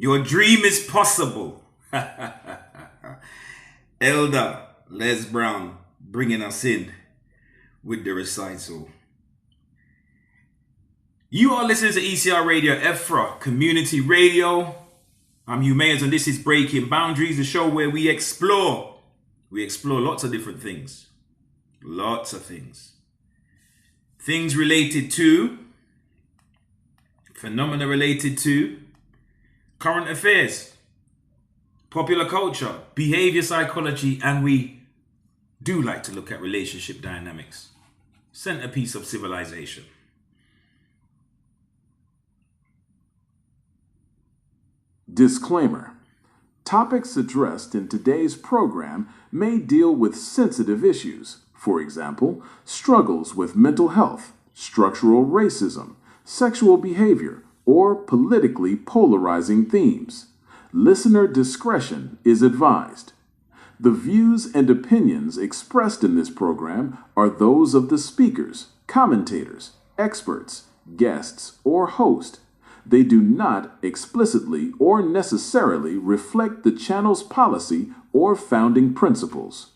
Your dream is possible. Elder Les Brown bringing us in with the recital. You are listening to ECR Radio, Effra, Community Radio. I'm Hugh Mayers, and this is Breaking Boundaries, the show where we explore lots of different things. Lots of things. Things related to, phenomena related to, current affairs, popular culture, behavior psychology, and we do like to look at relationship dynamics. Centerpiece of civilization. Disclaimer. Topics addressed in today's program may deal with sensitive issues. For example, struggles with mental health, structural racism, sexual behavior, or politically polarizing themes. Listener discretion is advised. The views and opinions expressed in this program are those of the speakers, commentators, experts, guests, or host. They do not explicitly or necessarily reflect the channel's policy or founding principles.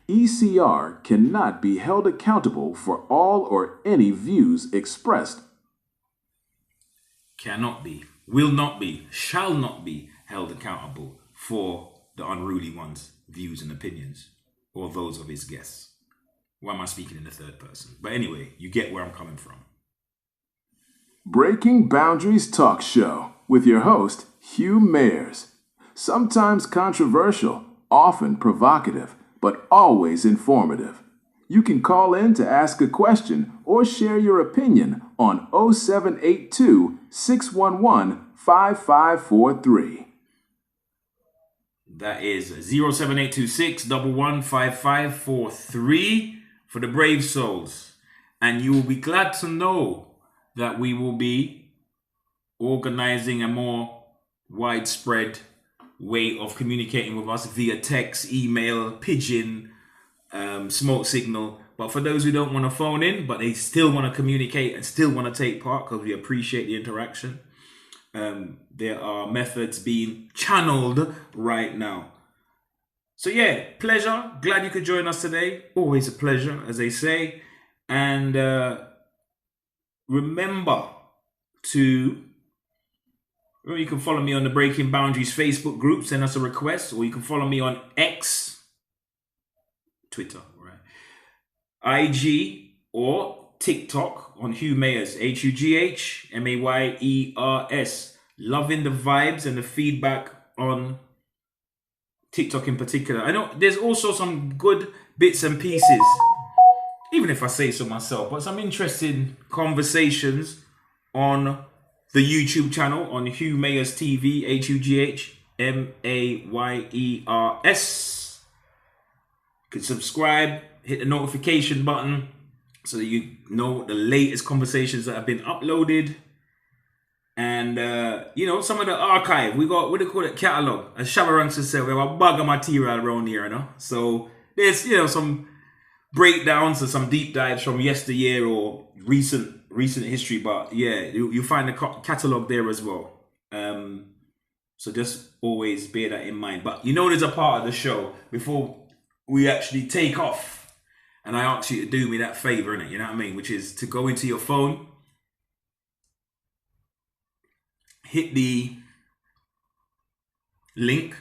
ECR cannot be held accountable for all or any views expressed. Cannot be, will not be, shall not be held accountable for the unruly one's views and opinions or those of his guests. Why am I speaking in the third person? But anyway, you get where I'm coming from. Breaking Boundaries Talk Show with your host, Hugh Mayers. Sometimes controversial, often provocative, but always informative. You can call in to ask a question or share your opinion on 0782-611-5543. That is 07826115543 for the brave souls. And you will be glad to know that we will be organizing a more widespread way of communicating with us via text, email, pigeon, smoke signal. But for those who don't want to phone in, but they still want to communicate and still want to take part because we appreciate the interaction, there are methods being channeled right now. So yeah, pleasure. Glad you could join us today. Always a pleasure, as they say. And remember to, you can follow me on the Breaking Boundaries Facebook group, send us a request, or you can follow me on X, Twitter, right? IG or TikTok on Hugh Mayers, HUGHMAYERS. Loving the vibes and the feedback on TikTok in particular. I know there's also some good bits and pieces, even if I say so myself, but some interesting conversations on the YouTube channel on Hugh Mayers TV, HUGHMAYERS. You can subscribe, hit the notification button so that you know the latest conversations that have been uploaded. And, some of the archive, we got, what do you call it, catalog. As Shabaranks would say, we have a bag of material around here, So there's, some breakdowns and some deep dives from yesteryear or recent history, but yeah, you find the catalog there as well. So just always bear that in mind. But there's a part of the show before we actually take off, and I ask you to do me that favor, innit? You know what I mean? Which is to go into your phone, hit the link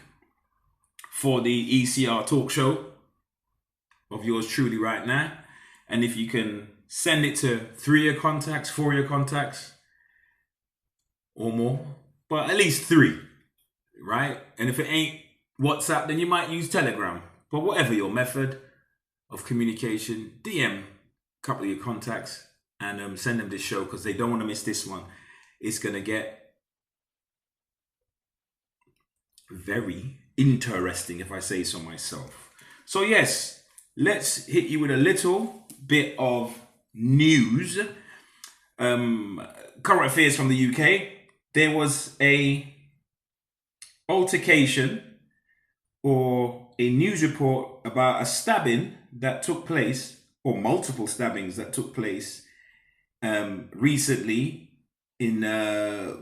for the ECR talk show of yours truly right now, and if you can send it to 3 of your contacts, 4 of your contacts or more, but at least 3, right? And if it ain't WhatsApp, then you might use Telegram. But whatever your method of communication, DM a couple of your contacts and send them this show because they don't want to miss this one. It's gonna get very interesting, if I say so myself. So yes, let's hit you with a little bit of news. Current affairs from the UK. There was a altercation or a news report about a stabbing that took place, or multiple stabbings that took place recently in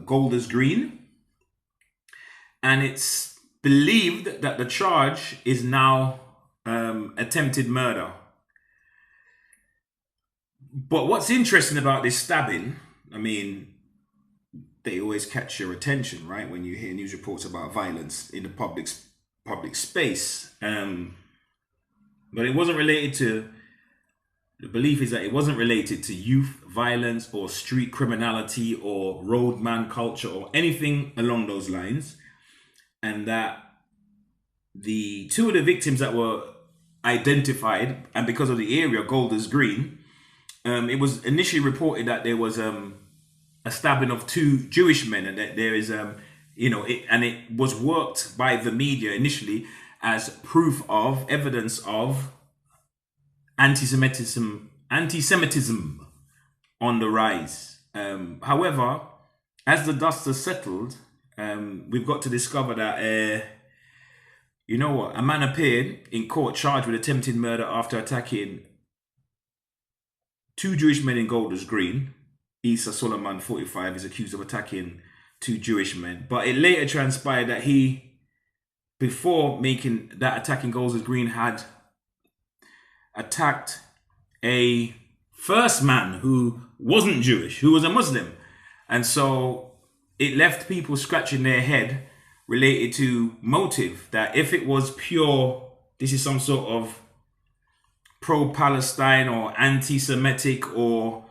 Golders Green. and it's believed that the charge is now attempted murder. But what's interesting about this stabbing, I mean, they always catch your attention, right? When you hear news reports about violence in the public space. But it wasn't related to, the belief is that it wasn't related to youth violence or street criminality or roadman culture or anything along those lines. And that the two of the victims that were identified, and because of the area, Golders Green, it was initially reported that there was a stabbing of two Jewish men, and that there is, and it was worked by the media initially as proof of evidence of anti-Semitism on the rise. However, as the dust has settled, we've got to discover that, a man appeared in court charged with attempted murder after attacking two Jewish men in Golders Green. Issa Solomon, 45, is accused of attacking two Jewish men. But it later transpired that he, before making that attack in Golders Green, had attacked a first man who wasn't Jewish, who was a Muslim. And so it left people scratching their head related to motive, that if it was pure, this is some sort of pro-Palestine or anti-Semitic or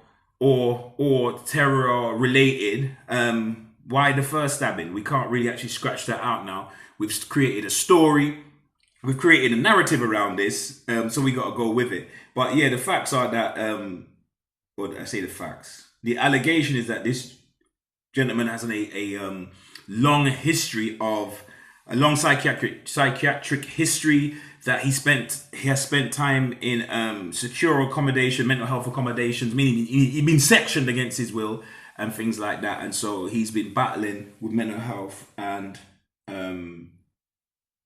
terror related, why the first stabbing? We can't really actually scratch that out now. We've created a story, we've created a narrative around this, so we got to go with it. But yeah, the facts are that, or did I say the facts? The allegation is that this gentleman has a long history of a long psychiatric history, that he has spent time in secure accommodation, mental health accommodations, meaning he'd been sectioned against his will and things like that. And so he's been battling with mental health, and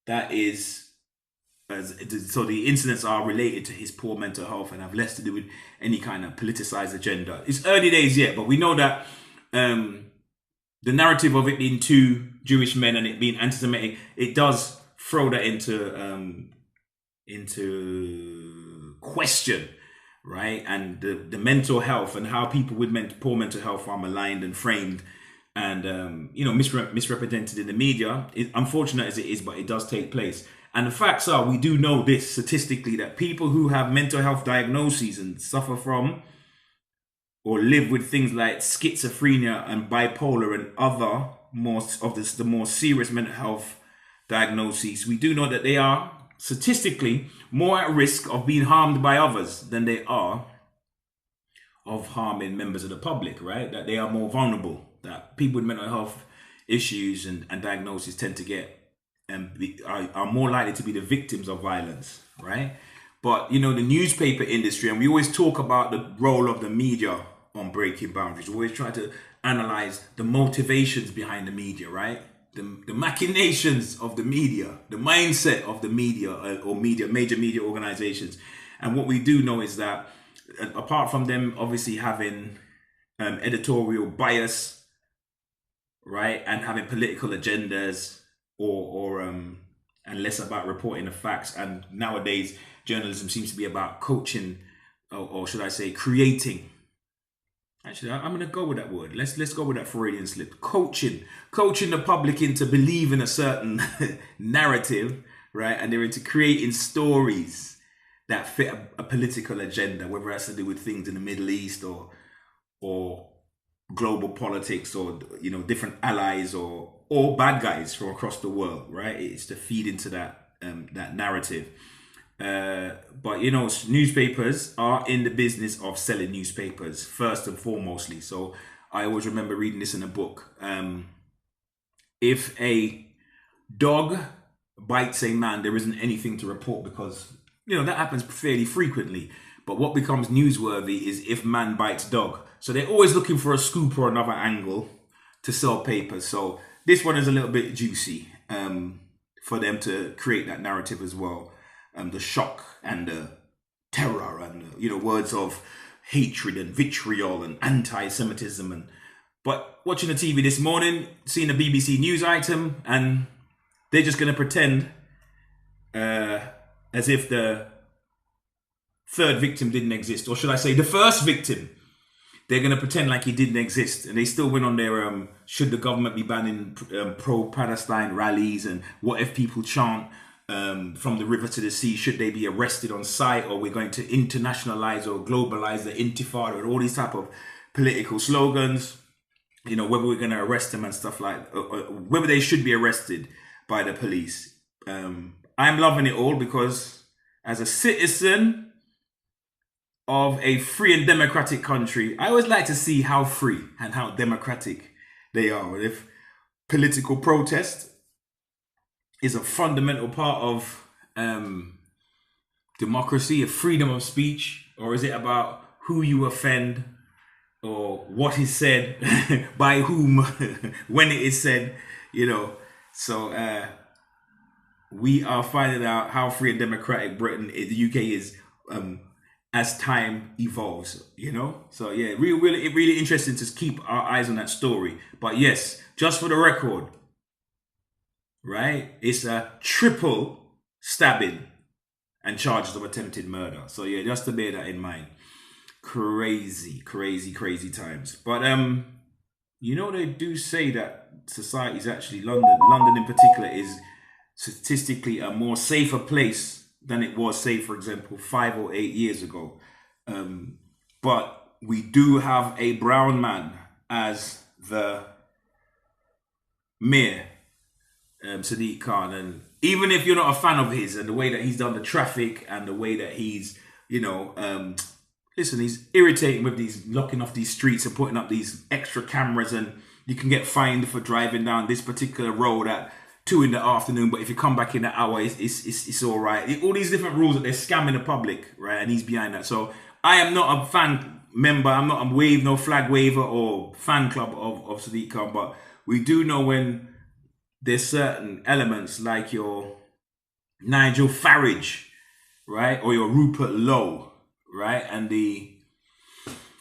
that is, so the incidents are related to his poor mental health and have less to do with any kind of politicized agenda. It's early days yet, but we know that the narrative of it being two Jewish men and it being anti-Semitic, it does throw that into question, right? And the mental health and how people with poor mental health are maligned and framed and misrepresented in the media. Unfortunate as it is, but it does take place. And the facts are, we do know this statistically, that people who have mental health diagnoses and suffer from or live with things like schizophrenia and bipolar and other the more serious mental health diagnoses, we do know that they are statistically more at risk of being harmed by others than they are of harming members of the public, right? That they are more vulnerable, that people with mental health issues and diagnoses tend to get are more likely to be the victims of violence, right? But the newspaper industry, and we always talk about the role of the media on breaking boundaries. We always try to analyze the motivations behind the media, right? The machinations of the media, the mindset of the media or major media organizations. And what we do know is that apart from them obviously having editorial bias, right, and having political agendas or and less about reporting the facts, and nowadays journalism seems to be about coaching, or should I say creating. Actually, I'm going to go with that word. Let's go with that Freudian slip. Coaching the public into believing a certain narrative, right? And they're into creating stories that fit a political agenda, whether it has to do with things in the Middle East or global politics, or different allies or bad guys from across the world, right? It's to feed into that narrative. But newspapers are in the business of selling newspapers first and foremostly. So I always remember reading this in a book. If a dog bites a man, there isn't anything to report, because that happens fairly frequently. But what becomes newsworthy is if man bites dog. So they're always looking for a scoop or another angle to sell papers. So this one is a little bit juicy for them to create that narrative as well. The shock and the terror and words of hatred and vitriol and anti-Semitism. But watching the TV this morning, seeing a BBC news item, and they're just going to pretend as if the third victim didn't exist, or should I say the first victim. They're going to pretend like he didn't exist, and they still went on their should the government be banning pro-Palestine rallies, and what if people chant from the river to the sea, should they be arrested on sight, or we're going to internationalize or globalize the intifada, and all these type of political slogans, you know, whether we're going to arrest them and stuff like whether they should be arrested by the police. I'm loving it all because as a citizen of a free and democratic country, I always like to see how free and how democratic they are. If political protest is a fundamental part of democracy, a freedom of speech, or is it about who you offend or what is said by whom when it is said, you know? So we are finding out how free and democratic the UK is as time evolves, you know? So yeah, really interesting to keep our eyes on that story. But yes, just for the record, right? It's a triple stabbing and charges of attempted murder. So yeah, just to bear that in mind. Crazy times. But you know, they do say that society is actually London in particular is statistically a more safer place than it was, say, for example, 5 or 8 years ago. But we do have a brown man as the mayor, Sadiq Khan. And even if you're not a fan of his and the way that he's done the traffic and the way that he's, you know, listen, he's irritating with these locking off these streets and putting up these extra cameras, and you can get fined for driving down this particular road at 2 in the afternoon, but if you come back in an hour, it's all right. All these different rules that they're scamming the public, right? And he's behind that. So I am not a fan member. I'm not no flag waver or fan club of Sadiq Khan, but we do know when there's certain elements like your Nigel Farage, right? Or your Rupert Lowe, right? And the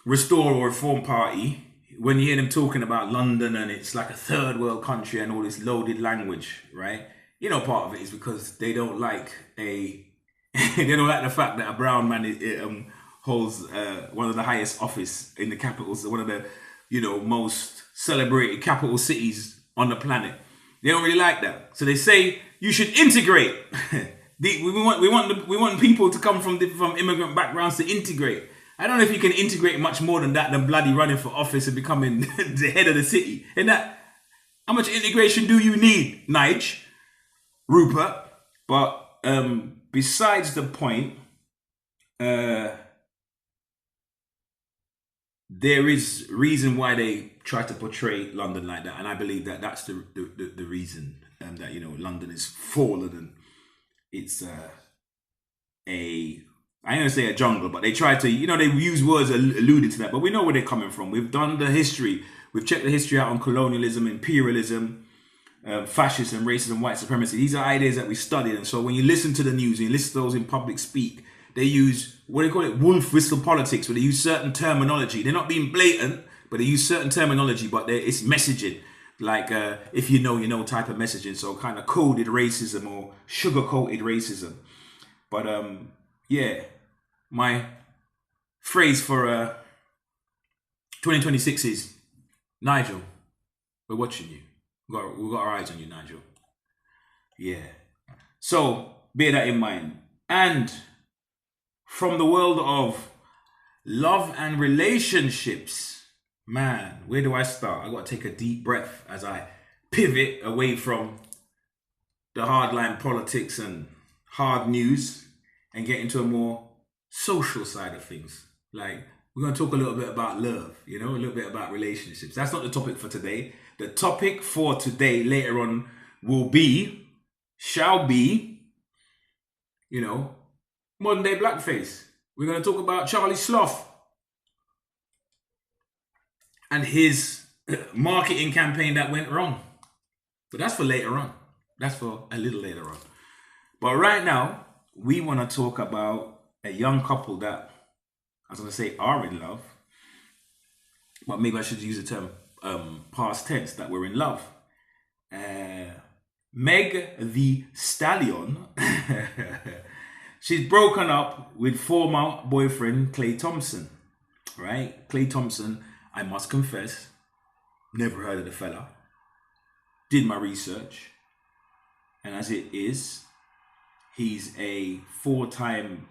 Restore or Reform Party, when you hear them talking about London and it's like a third world country and all this loaded language, right? You know, part of it is because they don't like they don't like the fact that a brown man holds one of the highest office in the capital, so one of the, you know, most celebrated capital cities on the planet. They don't really like that, so they say you should integrate. we want people to come from immigrant backgrounds to integrate. I don't know if you can integrate much more than that, than bloody running for office and becoming the head of the city. And that, how much integration do you need, Nige, Rupert? But besides the point, there is reason why they try to portray London like that, and I believe that that's the reason that, you know, London is fallen and it's I ain't gonna say a jungle, but they try to, you know, they use words alluding to that, but we know where they're coming from. We've done the history. We've checked the history out on colonialism, imperialism, fascism, racism, white supremacy. These are ideas that we studied. And so when you listen to the news, and you listen to those in public speak, they use, what do they call it? Wolf whistle politics, where they use certain terminology. They're not being blatant, but they use certain terminology, but it's messaging. Like, if you know type of messaging. So kind of coded racism or sugar-coated racism. But, yeah, my phrase for 2026 is, Nigel, we're watching you. We've got our eyes on you, Nigel. Yeah. So bear that in mind. And from the world of love and relationships, man, where do I start? I got to take a deep breath as I pivot away from the hardline politics and hard news and get into a more social side of things. Like, we're going to talk a little bit about love, you know, a little bit about relationships. That's not the topic for today. The topic for today later on shall be, you know, modern day blackface. We're going to talk about Charlie Sloth and his marketing campaign that went wrong. But that's for later on. That's for a little later on. But right now, we want to talk about a young couple that, I was going to say, are in love. But maybe I should use the term past tense, that we're in love. Meg Thee Stallion, she's broken up with former boyfriend Klay Thompson, right? Klay Thompson, I must confess, never heard of the fella. Did my research, and as it is, he's a 4-time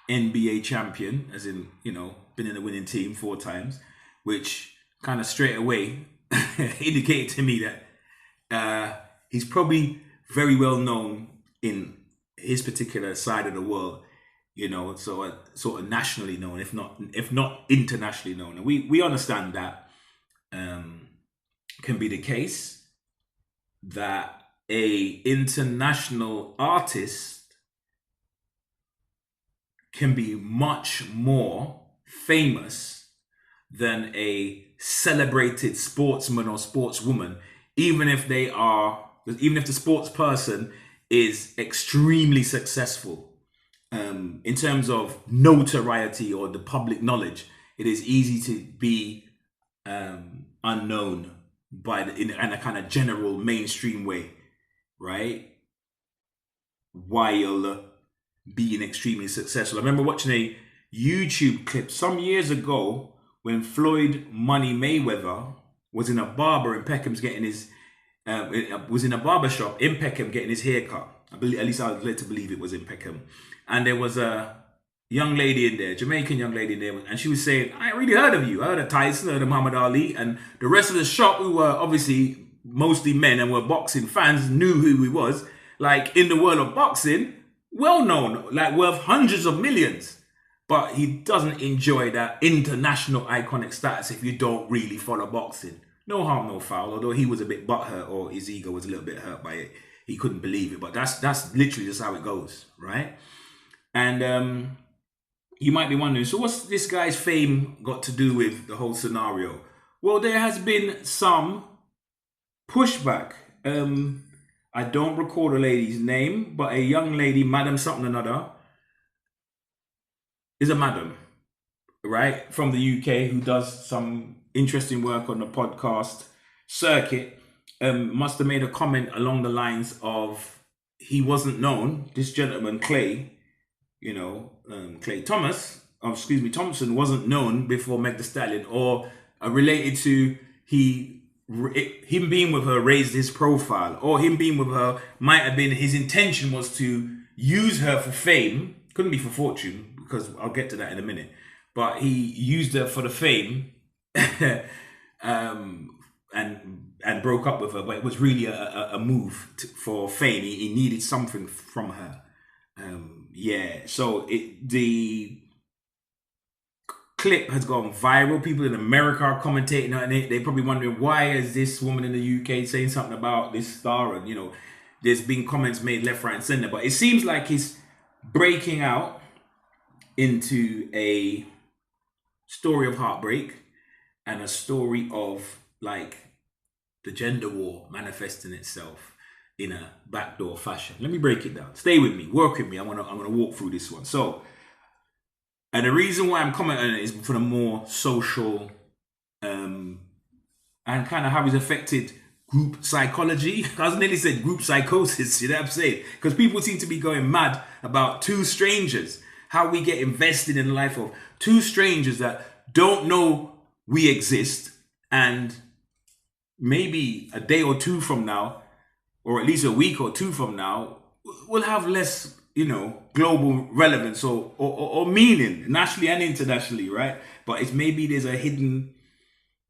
NBA champion, as in, been in the winning team 4 times, which kind of straight away indicated to me that he's probably very well known in his particular side of the world, so sort of nationally known, if not internationally known. And we understand that can be the case, that a international artist can be much more famous than a celebrated sportsman or sportswoman, even if the sports person is extremely successful. In terms of notoriety or the public knowledge, it is easy to be unknown in a kind of general mainstream way, right? While being extremely successful. I remember watching a YouTube clip some years ago when Floyd Money Mayweather was in a barber in Peckham's getting his was in a barber shop in Peckham getting his hair cut. At least I was led to believe it was in Peckham. And there was a young lady in there, Jamaican young lady in there, and she was saying, I really heard of you. I heard of Tyson, I heard of Muhammad Ali. And the rest of the shop, who were obviously mostly men and were boxing fans, knew who he was. Like, in the world of boxing, well known, like worth hundreds of millions. But he doesn't enjoy that international iconic status if you don't really follow boxing. No harm, no foul, although he was a bit butthurt, or his ego was a little bit hurt by it. He couldn't believe it, but that's literally just how it goes, right? And you might be wondering, so what's this guy's fame got to do with the whole scenario? Well, there has been some pushback. I don't recall the lady's name, but a young lady, Madam something or another, is a madam, right, from the UK, who does some interesting work on the podcast circuit, must have made a comment along the lines of, he wasn't known, this gentleman, Klay, Klay Thompson wasn't known before Meg Thee Stallion, or related to him being with her raised his profile, or him being with her might have been, his intention was to use her for fame, couldn't be for fortune, because I'll get to that in a minute, but he used her for the fame and broke up with her, but it was really a move for fame. He needed something from her. So the clip has gone viral. People in America are commentating on it. They're probably wondering, why is this woman in the UK saying something about this star? And, there's been comments made left, right, and center. But it seems like he's breaking out into a story of heartbreak and a story of, like, the gender war manifesting itself in a backdoor fashion. Let me break it down. Stay with me, work with me. I'm gonna walk through this one. So, and the reason why I'm commenting on it is for the more social and kind of how it's affected group psychology. I nearly said group psychosis, you know what I'm saying? Because people seem to be going mad about two strangers, how we get invested in the life of two strangers that don't know we exist, and maybe a day or two from now, or at least a week or two from now, we'll have less, global relevance or meaning, nationally and internationally, right? But it's maybe there's a hidden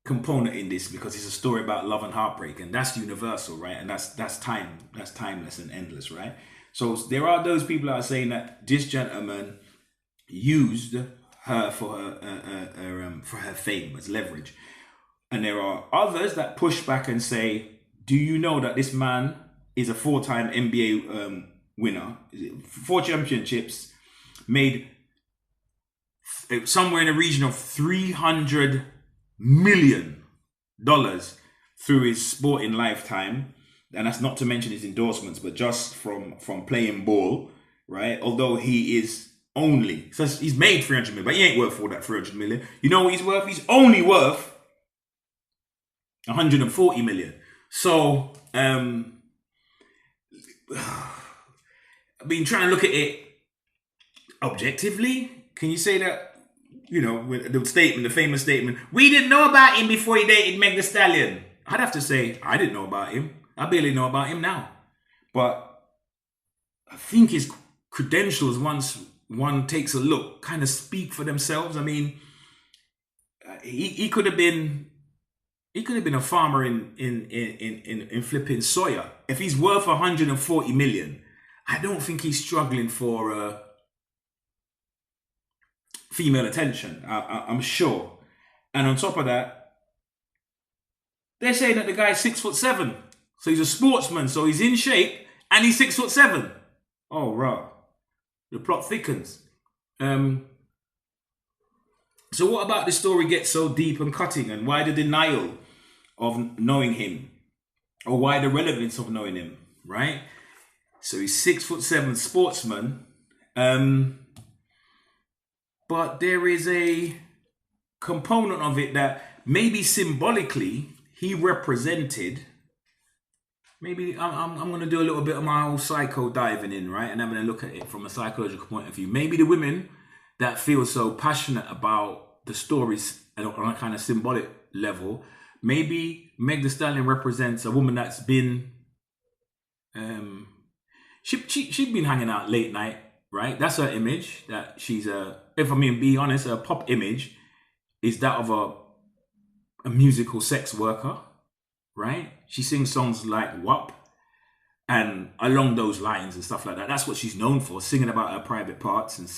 component in this, because it's a story about love and heartbreak, and that's universal, right? And that's timeless and endless, right? So there are those people that are saying that this gentleman used her for her fame as leverage. And there are others that push back and say, do you know that this man is a 4-time NBA winner, 4 championships, made somewhere in the region of $300 million through his sporting lifetime. And that's not to mention his endorsements, but just from playing ball, right? Although he's made 300 million, but he ain't worth all that 300 million. You know what he's worth? He's only worth 140 million. So I mean, trying to look at it objectively, can you say that, with the statement, the famous statement, we didn't know about him before he dated Megan Thee Stallion? I'd have to say, I didn't know about him. I barely know about him now. But I think his credentials, once one takes a look, kind of speak for themselves. I mean, he could have been a farmer in flipping soya. If he's worth 140 million, I don't think he's struggling for female attention. I'm sure. And on top of that, they're saying that the guy's 6'7", so he's a sportsman, so he's in shape, and he's 6'7". Oh, right. The plot thickens. So what about the story gets so deep and cutting, and why the denial of knowing him, or why the relevance of knowing him, right? So he's 6'7" sportsman, but there is a component of it that maybe symbolically he represented. Maybe I'm going to do a little bit of my old psycho diving in, right? And I'm going to look at it from a psychological point of view. Maybe the women that feel so passionate about the stories on a kind of symbolic level, maybe Meg Thee Stallion represents a woman that's been, she'd been hanging out late night, right? That's her image. That she's if I mean, be honest, her pop image is that of a musical sex worker, right? She sings songs like WAP and along those lines and stuff like that. That's what she's known for, singing about her private parts and,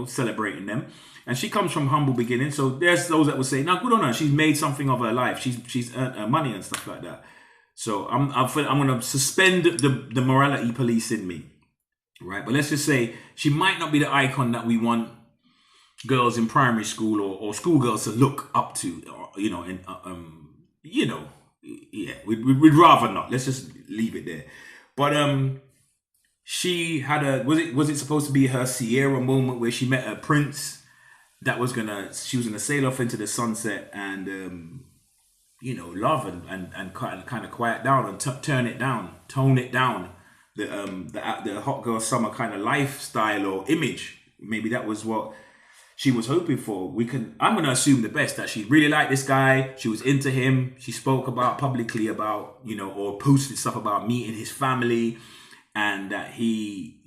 celebrating them. And she comes from humble beginnings. So there's those that will say, now good on her. She's made something of her life. She's earned her money and stuff like that. So I'm going to suspend the morality police in me, right? But let's just say she might not be the icon that we want girls in primary school or schoolgirls to look up to, yeah, we'd rather not. Let's just leave it there. But she had was it supposed to be her Sierra moment where she met a prince that she was gonna sail off into the sunset and love and kind of quiet down and tone it down, the hot girl summer kind of lifestyle or image. Maybe that was what she was hoping for. I'm going to assume the best, that she really liked this guy. She was into him. She spoke publicly about, or posted stuff about meeting his family, and that he,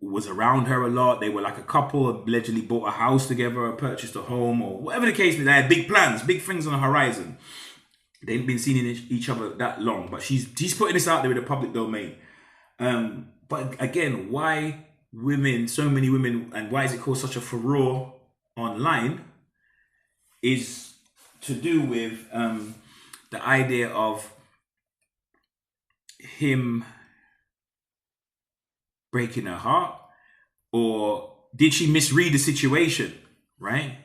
was around her a lot. They were like a couple, allegedly bought a house together, or purchased a home, or whatever the case may be. They had big plans, big things on the horizon. They ain't been seeing each other that long, but she's putting this out there in the public domain. But again, why so many women, and why is it caused such a furore online, is to do with the idea of him breaking her heart, or did she misread the situation, right?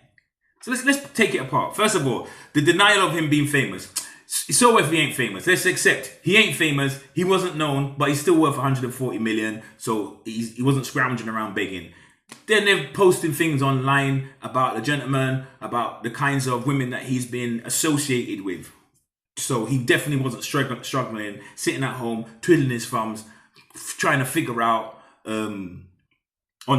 So let's take it apart. First of all, the denial of him being famous. So if he ain't famous, let's accept he ain't famous, he wasn't known, but he's still worth 140 million, so he wasn't scrounging around begging. Then they're posting things online about the gentleman, about the kinds of women that he's been associated with. So he definitely wasn't struggling, sitting at home, twiddling his thumbs, trying to figure out on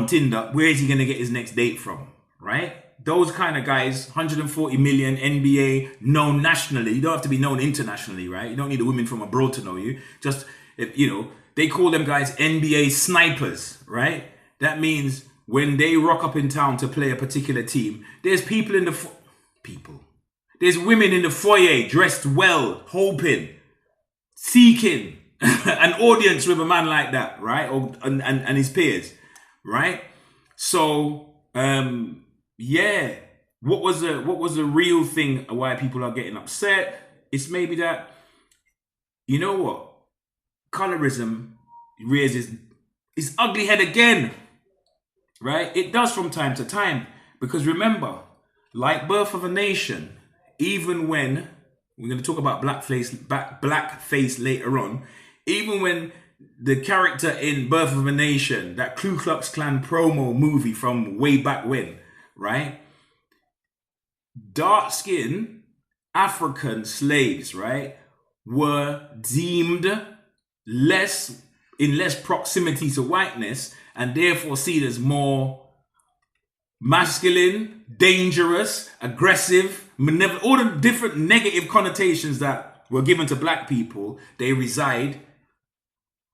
Tinder, where is he going to get his next date from, right? Those kind of guys, 140 million, NBA, known nationally. You don't have to be known internationally, right? You don't need a woman from abroad to know you. Just, they call them guys NBA snipers, right? That means when they rock up in town to play a particular team, there's people in the... There's women in the foyer dressed well, hoping, seeking an audience with a man like that, right? And his peers, right? So, yeah, what was the real thing why people are getting upset? It's maybe that, you know what, colourism rears its ugly head again, right? It does from time to time, because remember, like Birth of a Nation, even when we're going to talk about blackface later on, even when the character in Birth of a Nation, that Ku Klux Klan promo movie from way back when, right? Dark-skinned African slaves, right, were deemed less in less proximity to whiteness and therefore seen as more masculine, dangerous, aggressive, all the different negative connotations that were given to black people, they reside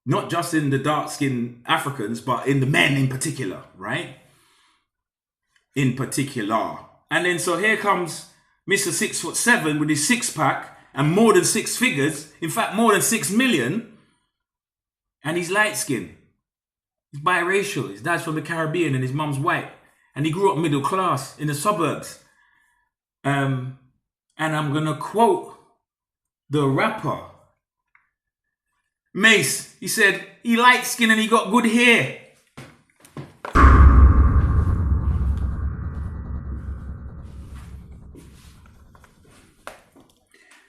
not just in the dark-skinned Africans, but in the men in particular, right? In particular. And then so here comes Mr. 6'7" with his six-pack and more than six figures, in fact, more than 6 million, and he's light-skinned. He's biracial. His dad's from the Caribbean and his mum's white. And he grew up middle class in the suburbs. And I'm going to quote the rapper, Mace. He said, he light-skinned and he got good hair.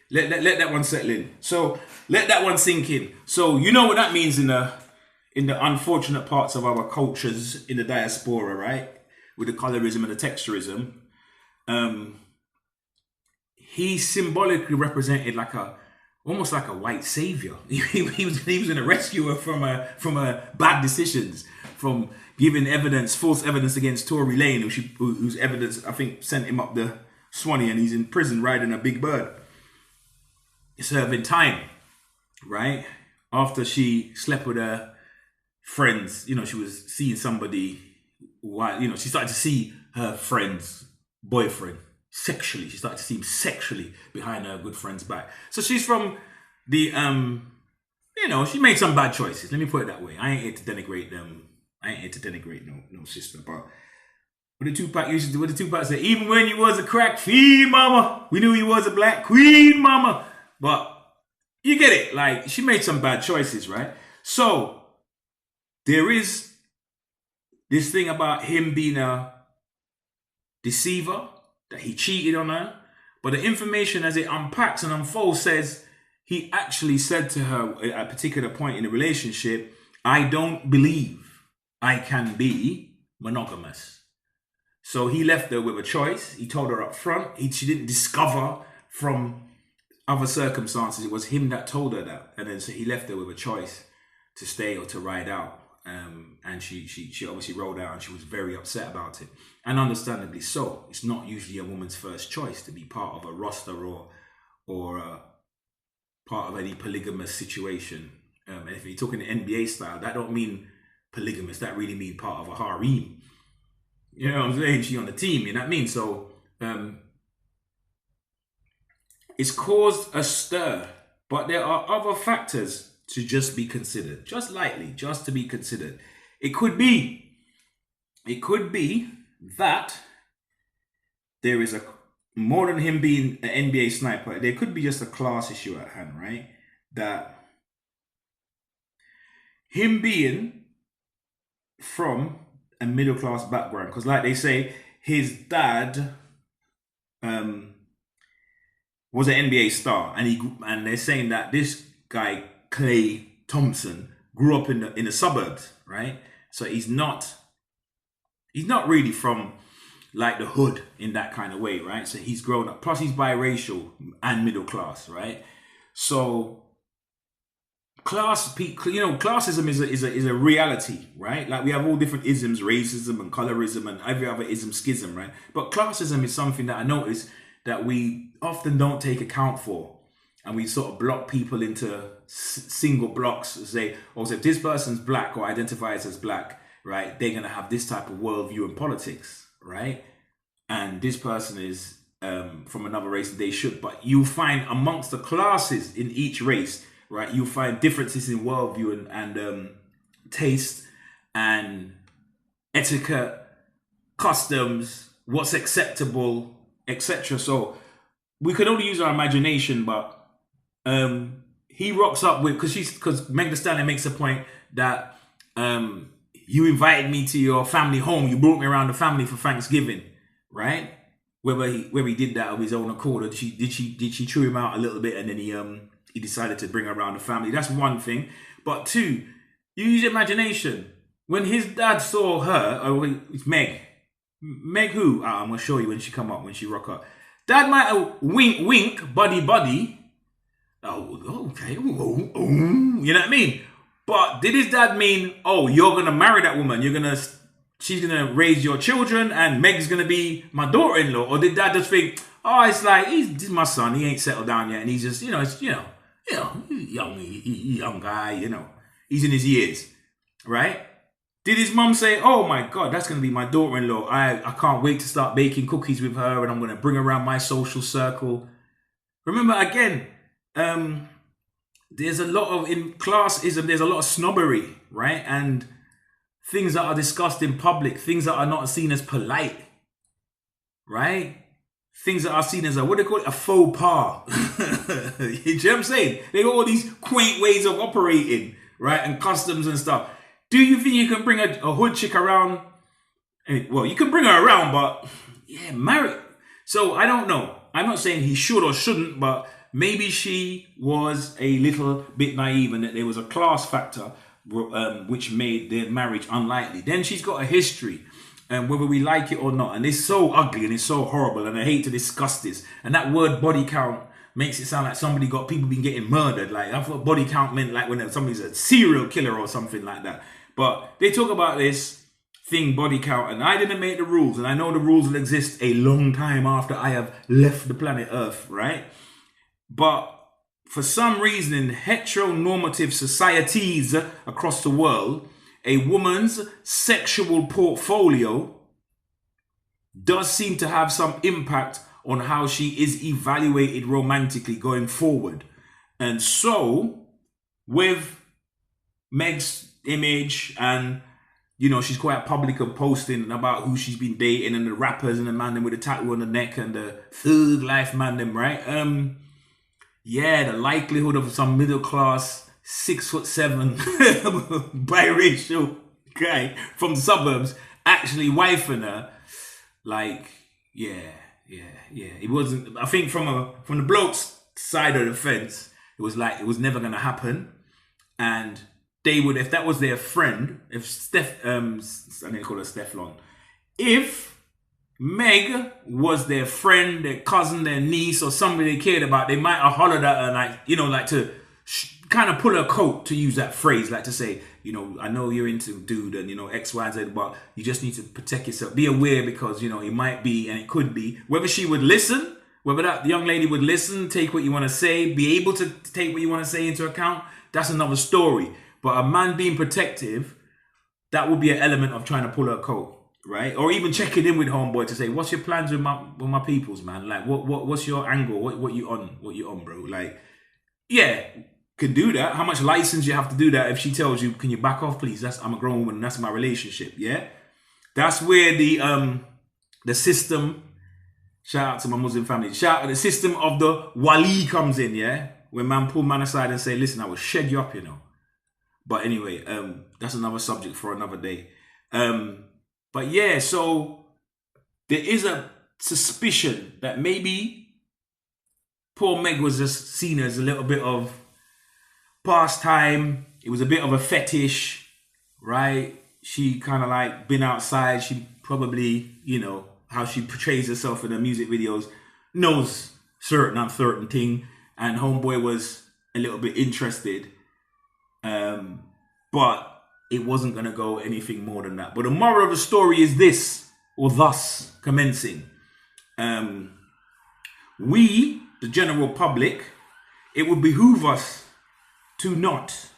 Let that one settle in. So let that one sink in. So you know what that means in the unfortunate parts of our cultures in the diaspora, right? With the colourism and the texturism. He symbolically represented almost like a white saviour. He was a rescuer from bad decisions, from giving false evidence against Tory Lane, whose evidence I think sent him up the Swanee, and he's in prison riding a big bird, serving time, right? After she slept with her friends, she was seeing somebody. She started to see her friend's boyfriend sexually. She started to see him sexually behind her good friend's back. So she's from the, she made some bad choices. Let me put it that way. I ain't here to denigrate them. I ain't here to denigrate no sister. But what the Tupac said, even when you was a crack fiend, mama, we knew you was a black queen, mama. But you get it. She made some bad choices, right? So there is this thing about him being a deceiver, that he cheated on her. But the information as it unpacks and unfolds says he actually said to her at a particular point in the relationship, I don't believe I can be monogamous. So he left her with a choice. He told her up front. She didn't discover from other circumstances. It was him that told her that. And then so he left her with a choice to stay or to ride out. And she obviously rolled out and she was very upset about it. And understandably so. It's not usually a woman's first choice to be part of a roster or part of any polygamous situation. And if you're talking the NBA style, that don't mean polygamous. That really means part of a harem. You know what I'm saying? She on the team, you know what I mean? So it's caused a stir. But there are other factors to just be considered, just lightly, just to be considered. It could be that there is more than him being an NBA sniper, there could be just a class issue at hand, right? That him being from a middle class background, because like they say, his dad was an NBA star, and they're saying that this guy Klay Thompson grew up in the suburbs, right? So he's not really from like the hood in that kind of way, right? So he's grown up. Plus he's biracial and middle class, right? So classism is a reality, right? Like we have all different isms, racism and colorism and every other ism, schism, right? But classism is something that I notice that we often don't take account for. And we sort of block people into single blocks, say, so if this person's black or identifies as black, right, they're going to have this type of worldview in politics, right? And this person is from another race, they should. But you find amongst the classes in each race, right, you find differences in worldview and taste and etiquette, customs, what's acceptable, etc. So we could only use our imagination, but he rocks up with, because Megan Thee Stallion makes a point that you invited me to your family home, you brought me around the family for Thanksgiving, right? Whether he did that of his own accord, or did she chew him out a little bit and then he decided to bring her around the family. That's one thing. But two, you use your imagination. When his dad saw her, it's Meg who? I'm gonna show you when she rock up. Dad might have wink, buddy. Oh, okay. You know what I mean? But did his dad mean, oh, you're gonna marry that woman, she's gonna raise your children, and Meg's gonna be my daughter-in-law? Or did dad just think, oh, it's like he's my son, he ain't settled down yet, and he's just, he's young guy, he's in his years, right? Did his mum say, oh my God, that's gonna be my daughter-in-law? I can't wait to start baking cookies with her, and I'm gonna bring her around my social circle. Remember again, there's a lot of, in classism, there's a lot of snobbery, right? And things that are discussed in public, things that are not seen as polite, right? Things that are seen as what do they call it? A faux pas. You know what I'm saying? They got all these quaint ways of operating, right? And customs and stuff. Do you think you can bring a hood chick around? Well, you can bring her around, but yeah, marry. So I don't know. I'm not saying he should or shouldn't, but maybe she was a little bit naive and that there was a class factor which made their marriage unlikely. Then she's got a history, and whether we like it or not, and it's so ugly and it's so horrible, and I hate to discuss this. And that word body count makes it sound like people been getting murdered. Like I thought body count meant like when somebody's a serial killer or something like that. But they talk about this thing, body count, and I didn't make the rules, and I know the rules will exist a long time after I have left the planet Earth, right? But for some reason, in heteronormative societies across the world, a woman's sexual portfolio does seem to have some impact on how she is evaluated romantically going forward. And so, with Meg's image, and she's quite public of posting about who she's been dating, and the rappers and the man them with the tattoo on the neck and the thug life man them, right? The likelihood of some middle class 6'7" biracial guy from the suburbs actually wifing her, it wasn't. I think from the bloke's side of the fence, it was like it was never gonna happen, and they would, if that was their friend, if I didn't call her Stefflon, if Meg was their friend, their cousin, their niece, or somebody they cared about, they might have hollered at her, to kind of pull her coat, to use that phrase, like to say, I know you're into dude and, X, Y, Z, but you just need to protect yourself. Be aware because, it might be and it could be. Whether she would listen, whether that young lady would listen, take what you want to say, be able to take what you want to say into account, that's another story. But a man being protective, that would be an element of trying to pull her coat, right? Or even checking in with homeboy to say, what's your plans with my peoples, man? Like, what's your angle? What you on, bro? Like, yeah, can do that. How much license you have to do that if she tells you, can you back off, please? I'm a grown woman, and that's my relationship, yeah? That's where the system, shout out to my Muslim family, shout out the system of the wali comes in, yeah? When man pull man aside and say, listen, I will shed you up, But anyway, that's another subject for another day. But yeah, so there is a suspicion that maybe poor Meg was just seen as a little bit of pastime. It was a bit of a fetish, right? She kind of like been outside. She probably, how she portrays herself in her music videos, knows certain thing. And homeboy was a little bit interested. But it wasn't going to go anything more than that. But the moral of the story is this, or thus commencing. We, the general public, it would behoove us to not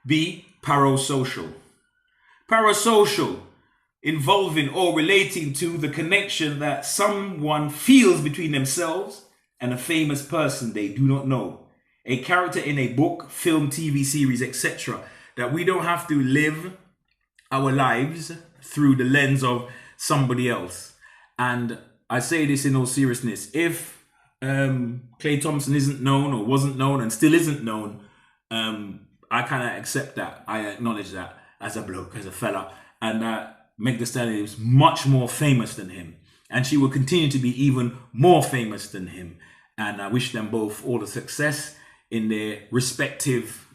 be parasocial. Parasocial, involving or relating to the connection that someone feels between themselves and a famous person they do not know. A character in a book, film, TV series, etc. That we don't have to live our lives through the lens of somebody else. And I say this in all seriousness. If Klay Thompson isn't known or wasn't known and still isn't known, I kind of accept that. I acknowledge that as a bloke, as a fella. And that Megan Thee Stallion is much more famous than him. And she will continue to be even more famous than him. And I wish them both all the success in their respective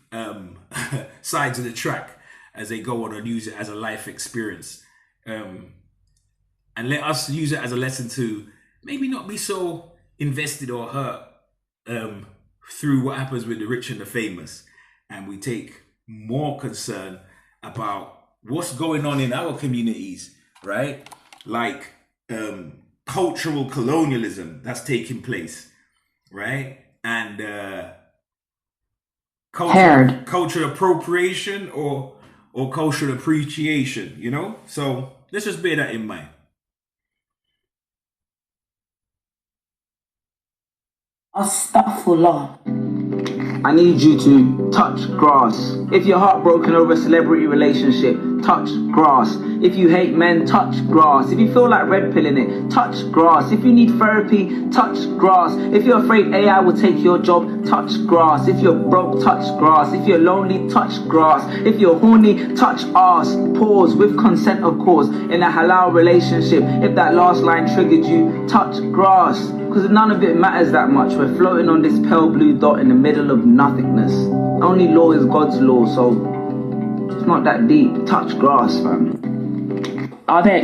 sides of the track as they go on and use it as a life experience. And let us use it as a lesson to maybe not be so invested or hurt through what happens with the rich and the famous. And we take more concerned about what's going on in our communities, right? Like cultural colonialism that's taking place, right? And culture appropriation or cultural appreciation, you know? So let's just bear that in mind. Astaghfirullah. I need you to touch grass. If you're heartbroken over a celebrity relationship, touch grass. If you hate men, touch grass. If you feel like red pilling it, touch grass. If you need therapy, touch grass. If you're afraid AI will take your job, touch grass. If you're broke, touch grass. If you're lonely, touch grass. If you're horny, touch ass. Pause with consent, of course. In a halal relationship, if that last line triggered you, touch grass. Because none of it matters that much. We're floating on this pale blue dot in the middle of nothingness. Only law is God's law, so it's not that deep. Touch grass, fam. Are there